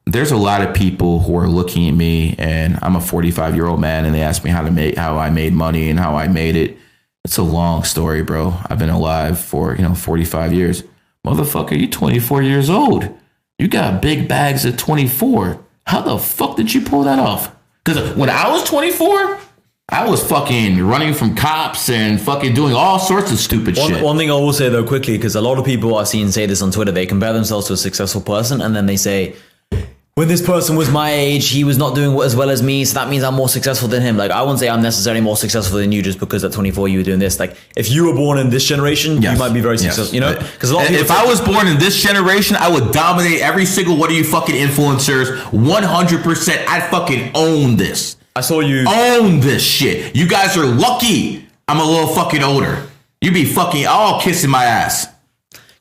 there's a lot of people who are looking at me, and I'm a 45-year-old man, and they ask me how I made money and how I made it. It's a long story, bro. I've been alive for 45 years. Motherfucker, you 24 years old. You got big bags at 24. How the fuck did you pull that off? Because when I was 24, I was fucking running from cops and fucking doing all sorts of stupid shit. One thing I will say though quickly, because a lot of people I've seen say this on Twitter, they compare themselves to a successful person and then they say, when this person was my age, he was not doing as well as me, so that means I'm more successful than him. Like, I wouldn't say I'm necessarily more successful than you just because at 24 you were doing this. Like, if you were born in this generation, you might be very successful, you know? Because a lot of people, if I was born in this generation, I would dominate every single one of you fucking influencers 100%. I'd fucking own this. I saw you own this shit. You guys are lucky I'm a little fucking older. You be fucking all kissing my ass.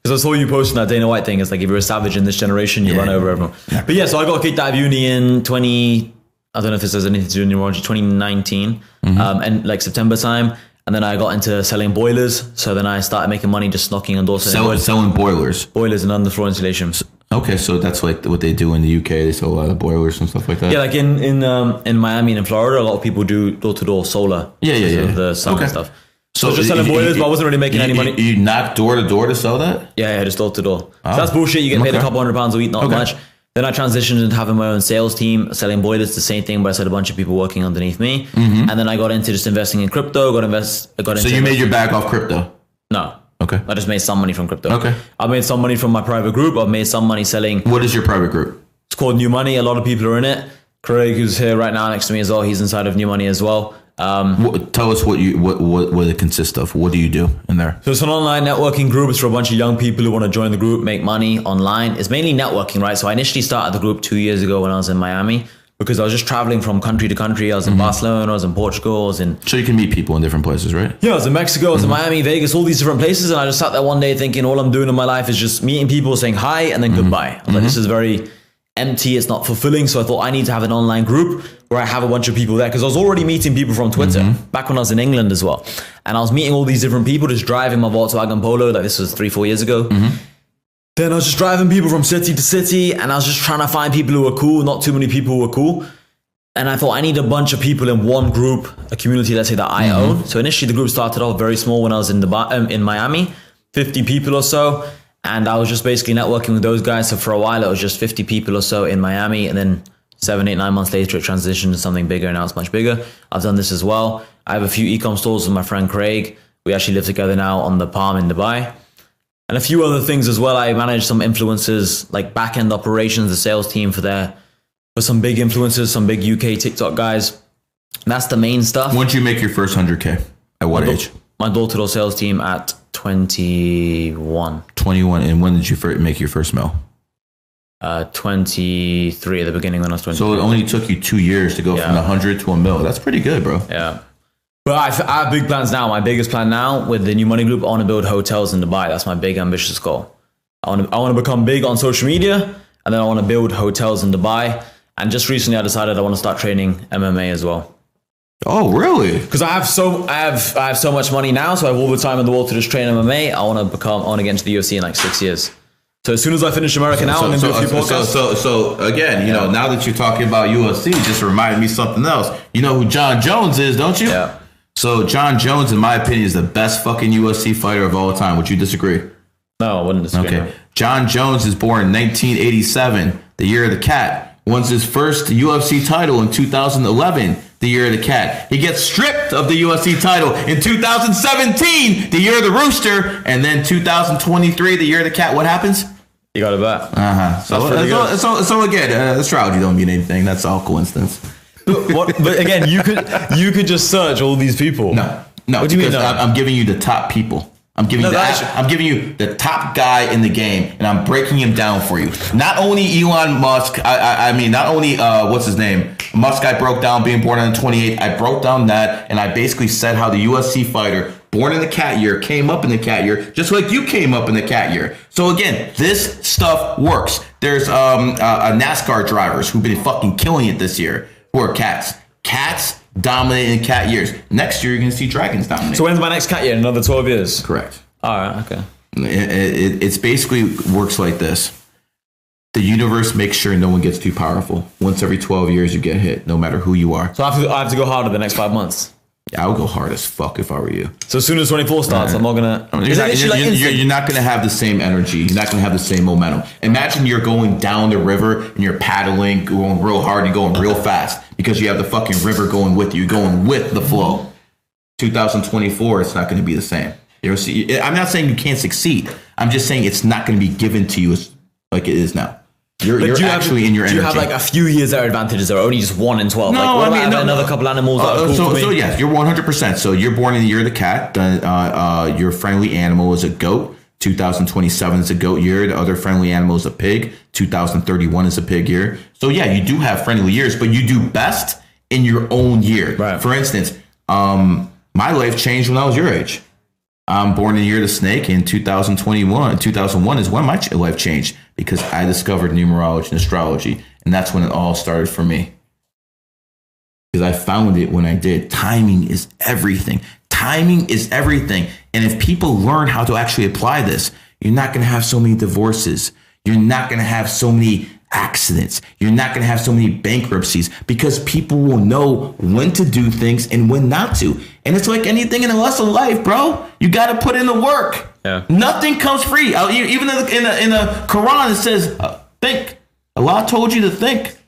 Because I saw you posting that Dana White thing. It's like, if you're a savage in this generation, you run over everyone. Yeah. But yeah, so I got kicked out of uni in I don't know if this has anything to do with numerology, 2019, and like September time. And then I got into selling boilers. So then I started making money just knocking on doors. Selling boilers? Boilers and underfloor installation. Okay, so that's like what they do in the UK. They sell a lot of boilers and stuff like that. Yeah, like in Miami and in Florida, a lot of people do door-to-door solar. Yeah. The sun and stuff. So I was just selling boilers, but I wasn't really making any money. You knock door to door to sell that? Yeah, just door to door. So that's bullshit. You get paid a couple £100 a week, not much. Then I transitioned into having my own sales team, selling boilers, the same thing, but I said a bunch of people working underneath me. And then I got into just investing in crypto. So you made your back off crypto? No. Okay. I just made some money from crypto. Okay. I made some money from my private group. I've made some money selling. What is your private group? It's called New Money. A lot of people are in it. Craig, who's here right now next to me as well, he's inside of New Money as well. Tell us what it consists of. What do you do in there? So it's an online networking group. It's for a bunch of young people who want to join the group, make money online. It's mainly networking, right? So I initially started the group 2 years ago when I was in Miami because I was just traveling from country to country. I was in Barcelona, I was in Portugal, I was in... So you can meet people in different places, right? Yeah, I was in Mexico, I was in Miami, Vegas, all these different places. And I just sat there one day thinking all I'm doing in my life is just meeting people, saying hi, and then goodbye. I was like, this is very empty, it's not fulfilling. So I thought I need to have an online group where I have a bunch of people there, because I was already meeting people from Twitter back when I was in England as well. And I was meeting all these different people, just driving my Volkswagen Polo, like this was 3-4 years ago. Then I was just driving people from city to city, and I was just trying to find people who were cool, not too many people who were cool. And I thought I need a bunch of people in one group, a community, let's say, that I own. So initially the group started off very small when I was in Miami, 50 people or so. And I was just basically networking with those guys. So for a while, it was just 50 people or so in Miami. And then 7, 8, 9 months later, it transitioned to something bigger. And now it's much bigger. I've done this as well. I have a few e-com stores with my friend Craig. We actually live together now on the Palm in Dubai. And a few other things as well. I manage some influencers, like back-end operations, the sales team for some big influencers, some big UK TikTok guys. That's the main stuff. When did you make your first 100K? At what age? My door-to-door sales team at 21. 21. And when did you make your first mil? 23 at the beginning when I was 23. So it only took you 2 years to go from 100 to a mil. That's pretty good, bro. Yeah. But I have big plans now. My biggest plan now with the New Money Group, I want to build hotels in Dubai. That's my big ambitious goal. I want to become big on social media, and then I want to build hotels in Dubai. And just recently I decided I want to start training MMA as well. Oh, really? Because I have so much money now, so I have all the time in the world to just train MMA. I want to get into the UFC in like 6 years. So as soon as I finish America now, I'm going to do a few podcasts. So again, you know, now that you're talking about UFC, just reminded me something else. You know who John Jones is, don't you? Yeah. So John Jones, in my opinion, is the best fucking UFC fighter of all time. Would you disagree? No, I wouldn't disagree. Okay. No. John Jones is born in 1987, the year of the cat. Wins his first UFC title in 2011, the year of the cat. He gets stripped of the UFC title in 2017, the year of the rooster, and then 2023, the year of the cat. What happens? You got it back. So again, astrology don't mean anything. That's all coincidence. But again, you could just search all these people. No. What do you mean? No? I'm giving you the top people. I'm giving you the top guy in the game, and I'm breaking him down for you. Not only Elon Musk, not only what's his name, Musk. I broke down being born on the 28th. I broke down that, and I basically said how the UFC fighter born in the cat year came up in the cat year, just like you came up in the cat year. So again, this stuff works. There's NASCAR drivers who've been fucking killing it this year who are cats. Cats dominate in cat years. Next year, you're going to see dragons dominate. So when's my next cat year? Another 12 years? Correct. All right, okay. It's basically works like this. The universe makes sure no one gets too powerful. Once every 12 years, you get hit, no matter who you are. So I have to go harder the next 5 months. Yeah, I would go hard as fuck if I were you. So as soon as 24 starts, I'm not gonna. You're not gonna have the same energy. You're not gonna have the same momentum. Imagine you're going down the river and you're paddling, going real hard and going real fast because you have the fucking river going with you, going with the flow. 2024, it's not gonna be the same. I'm not saying you can't succeed. I'm just saying it's not gonna be given to you like it is now. You're actually in your energy. Do you have like a few years that are advantages or only just 1 in 12? No, like, I mean, another couple animals that are cool for me? So yes, you're 100%. So you're born in the year of the cat. Your friendly animal is a goat. 2027 is a goat year. The other friendly animal is a pig. 2031 is a pig year. So yeah, you do have friendly years, but you do best in your own year. Right. For instance, my life changed when I was your age. I'm born in the year of the snake in 2021. 2001 is when my life changed because I discovered numerology and astrology. And that's when it all started for me. Because I found it when I did. Timing is everything. Timing is everything. And if people learn how to actually apply this, you're not going to have so many divorces. You're not going to have so many accidents. You're not going to have so many bankruptcies because people will know when to do things and when not to. And it's like anything in the rest of life, bro. You got to put in the work. Yeah. Nothing comes free. Even in the Quran, it says, think. Allah told you to think.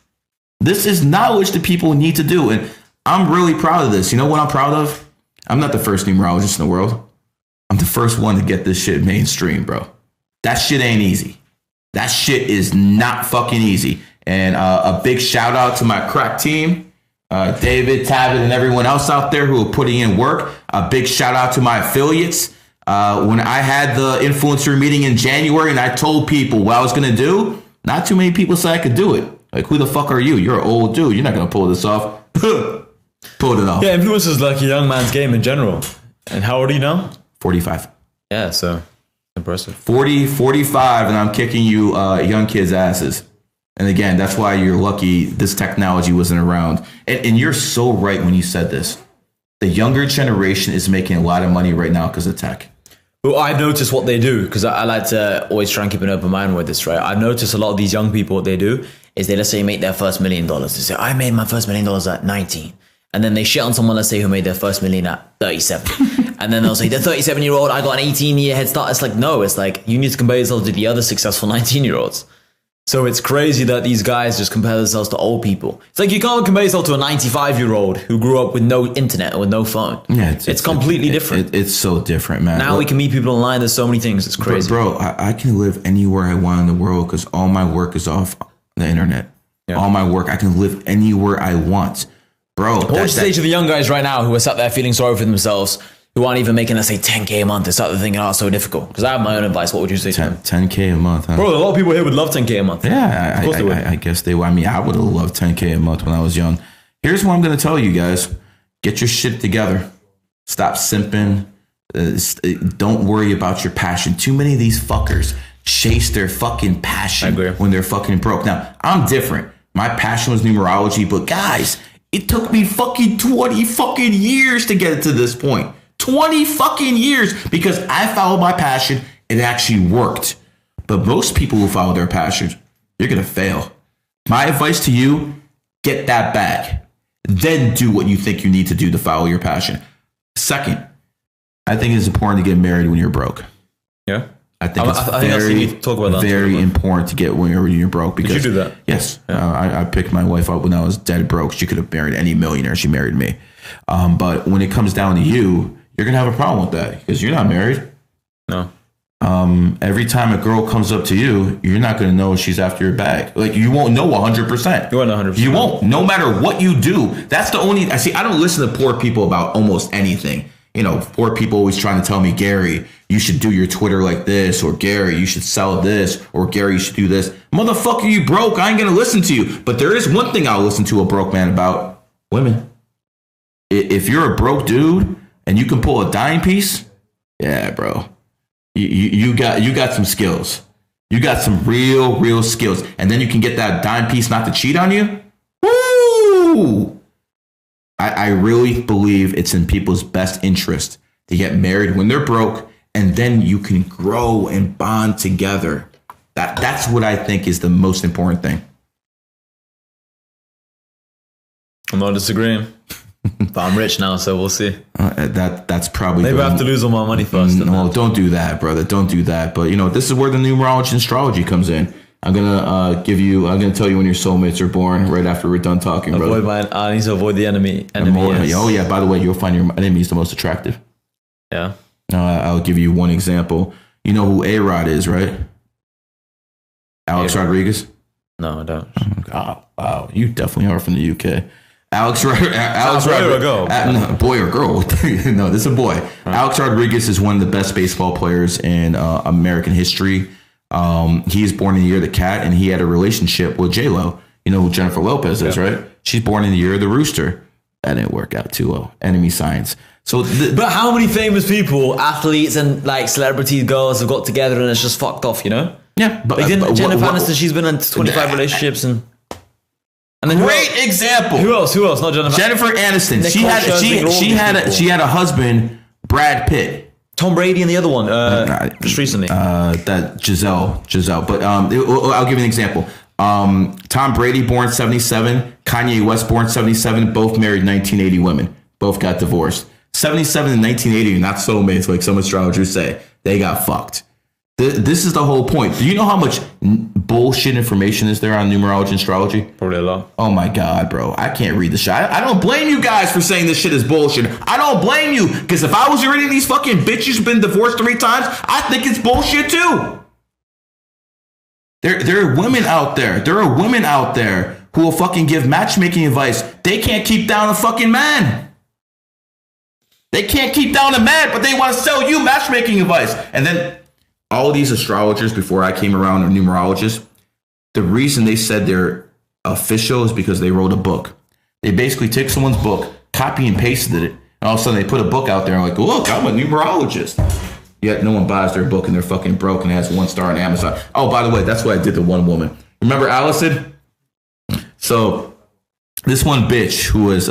This is knowledge that people need to do. And I'm really proud of this. You know what I'm proud of? I'm not the first numerologist in the world. I'm the first one to get this shit mainstream, bro. That shit ain't easy. That shit is not fucking easy. And a big shout out to my crack team, David, Tabit, and everyone else out there who are putting in work. A big shout out to my affiliates. When I had the influencer meeting in January and I told people what I was going to do, not too many people said I could do it. Like, who the fuck are you? You're an old dude. You're not going to pull this off. Pulled it off. Yeah, influence is like a young man's game in general. And how old are you now? 45. Yeah, so impressive. 40, 45, and I'm kicking you young kids' asses. And again, that's why you're lucky this technology wasn't around. And you're so right when you said this. The younger generation is making a lot of money right now because of tech. Well, I've noticed what they do because I like to always try and keep an open mind with this, right? I've noticed a lot of these young people, what they do is they, let's say, make their first $1 million. They say, I made my first $1 million at 19. And then they shit on someone, let's say, who made their first million at 37. And then they'll say, the 37-year-old, I got an 18-year head start. It's like, no, it's like, you need to compare yourself to the other successful 19-year-olds. So it's crazy that these guys just compare themselves to old people. It's like, you can't compare yourself to a 95-year-old who grew up with no internet or with no phone. Yeah, it's completely different. It's so different, man. Now we can meet people online. There's so many things. It's crazy. Bro, I can live anywhere I want in the world because all my work is off the internet. Yeah. All my work, I can live anywhere I want. Bro, what would you say to the young guys right now who are sat there feeling sorry for themselves, who aren't even making, let's say, 10K a month? They start thinking, oh, it's so difficult. Because I have my own advice. What would you say to them? 10K a month, huh? Bro, a lot of people here would love 10K a month. Yeah, I guess they would. I mean, I would have loved 10K a month when I was young. Here's what I'm going to tell you guys. Get your shit together. Stop simping. Don't worry about your passion. Too many of these fuckers chase their fucking passion when they're fucking broke. Now, I'm different. My passion was numerology, but guys, it took me fucking 20 fucking years to get it to this point. 20 fucking years because I followed my passion. It actually worked. But most people who follow their passions, you're going to fail. My advice to you, get that bag. Then do what you think you need to do to follow your passion. Second, I think it's important to get married when you're broke. Yeah. I think it's very important to get when you're broke. Because, did you do that? Yes. Yeah. I picked my wife up when I was dead broke. She could have married any millionaire. She married me. But when it comes down to you, you're going to have a problem with that because you're not married. No. Every time a girl comes up to you, you're not going to know she's after your bag. Like, you won't know 100%. You won't know 100%. You won't. No matter what you do. That's the only... I don't listen to poor people about almost anything. You know, poor people always trying to tell me, Gary, you should do your Twitter like this, or Gary, you should sell this, or Gary, you should do this. Motherfucker, you broke. I ain't going to listen to you. But there is one thing I'll listen to a broke man about: women. If you're a broke dude and you can pull a dime piece, yeah, bro, you got some skills. You got some real skills. And then you can get that dime piece not to cheat on you. Woo! I really believe it's in people's best interest to get married when they're broke, and then you can grow and bond together. That's what I think is the most important thing. I'm not disagreeing. But I'm rich now, so we'll see. That's probably maybe I have to lose all my money first. No, don't do that, brother. Don't do that. But this is where the numerology and astrology comes in. I'm gonna tell you when your soulmates are born right after we're done talking, brother. I need to avoid the enemy. Oh yeah. By the way, you'll find your enemies the most attractive. Yeah. I'll give you one example. You know who A-Rod is, right? Alex Rodriguez. No, I don't. Oh, wow, you definitely are from the UK. Alex Rodriguez. Boy or girl? No, this is a boy. Right. Alex Rodriguez is one of the best baseball players in American history. He is born in the year of the cat, and he had a relationship with J-Lo. You know who Jennifer Lopez is, right? She's born in the year of the rooster. That didn't work out too well. Enemy signs. So, but how many famous people, athletes, and like celebrities, girls have got together and it's just fucked off? Yeah, but Jennifer Aniston, she's been in 25 relationships and then great example. Who else? Not Jennifer Aniston. She had a husband, Brad Pitt. Tom Brady and the other one, just recently. That Giselle. But I'll give you an example. Tom Brady, born 77. Kanye West, born 77. Both married 1980 women. Both got divorced. 77 and 1980 are not soulmates like some astrologers say. They got fucked. This is the whole point. Do you know how much bullshit information is there on numerology and astrology? Probably a lot. Oh my God, bro. I can't read the shit. I don't blame you guys for saying this shit is bullshit. I don't blame you. Because if I was reading these fucking bitches who've been divorced 3 times, I think it's bullshit too. There are women out there. There are women out there who will fucking give matchmaking advice. They can't keep down a fucking man. They can't keep down a man, but they want to sell you matchmaking advice. And then all of these astrologers before I came around are numerologists. The reason they said they're official is because they wrote a book. They basically took someone's book, copy and pasted it, and all of a sudden they put a book out there and like, look, I'm a numerologist. Yet no one buys their book and they're fucking broke and it has 1 star on Amazon. Oh, by the way, that's what I did to one woman. Remember Allison? So this one bitch who was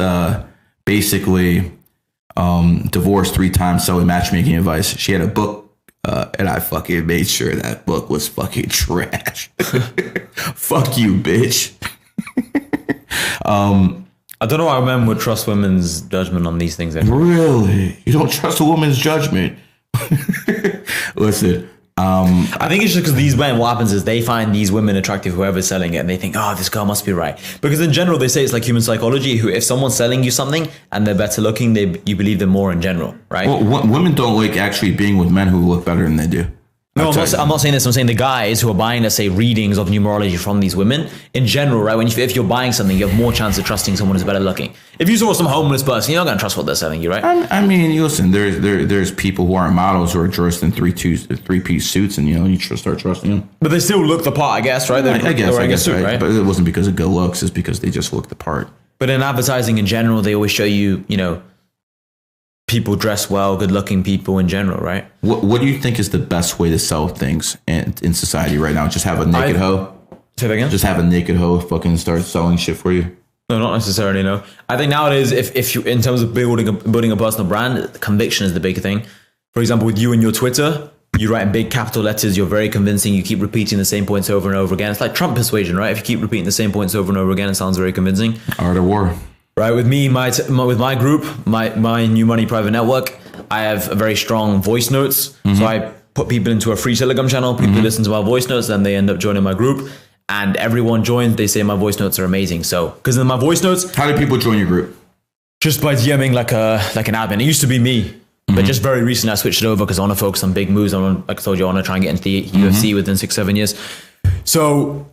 basically divorced 3 times selling matchmaking advice. She had a book and I fucking made sure that book was fucking trash. Fuck you, bitch. I don't know why men would trust women's judgment on these things anymore. Really? You don't trust a woman's judgment? Listen, I think it's just because these men, what happens is they find these women attractive, whoever's selling it, and they think, oh, this girl must be right. Because in general, they say it's like human psychology. Who, if someone's selling you something and they're better looking, you believe them more in general, right? Well, women don't like actually being with men who look better than they do. No, I'm not saying this. I'm saying the guys who are buying, let's say, readings of numerology from these women, in general, right? If you're buying something, you have more chance of trusting someone who's better looking. If you saw some homeless person, you're not going to trust what they're selling you, right? I mean, listen, there's people who aren't models who are dressed in three-piece suits, and you start trusting them. But they still look the part, I guess, right? I guess, right? But it wasn't because of good looks; it's because they just look the part. But in advertising in general, they always show you, people dress well, good-looking people in general, right? What do you think is the best way to sell things in society right now? Just have a naked hoe? Say that again? Just have a naked hoe fucking start selling shit for you? No, not necessarily, no. I think nowadays, if you, in terms of building a personal brand, conviction is the big thing. For example, with you and your Twitter, you write in big capital letters, you're very convincing, you keep repeating the same points over and over again. It's like Trump persuasion, right? If you keep repeating the same points over and over again, it sounds very convincing. Art of war. Right, with me, with my group, my New Money private network, I have a very strong voice notes. Mm-hmm. So I put people into a free Telegram channel. People listen to my voice notes, then they end up joining my group. And everyone joins. They say my voice notes are amazing. So, because in my voice notes, how do people join your group? Just by DMing like an admin. It used to be me, but just very recently I switched it over because I want to focus on big moves. Like I told you, I want to try and get into the UFC within 6-7 years. So.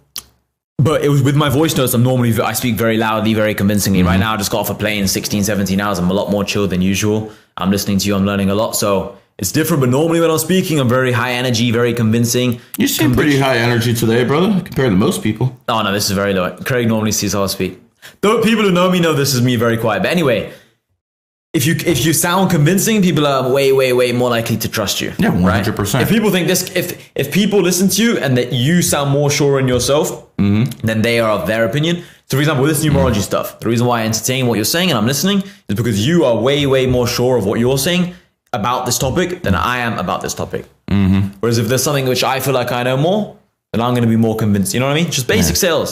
But it was with my voice notes, I speak very loudly, very convincingly. Right now, I just got off a plane 16, 17 hours. I'm a lot more chill than usual. I'm listening to you. I'm learning a lot. So it's different. But normally when I'm speaking, I'm very high energy, very convincing. You seem pretty high energy today, brother, compared to most people. Oh, no, this is very low. Craig normally sees how I speak. Though people who know me know this is me very quiet. But anyway, if you sound convincing, people are way, way, way more likely to trust you. Yeah, 100%. Right? If people think this, if people listen to you and that you sound more sure in yourself, then they are of their opinion. So for example, with this numerology stuff, the reason why I entertain what you're saying and I'm listening is because you are way, way more sure of what you're saying about this topic than I am about this topic. Whereas if there's something which I feel like I know more, then I'm going to be more convinced. You know what I mean? Just basic sales.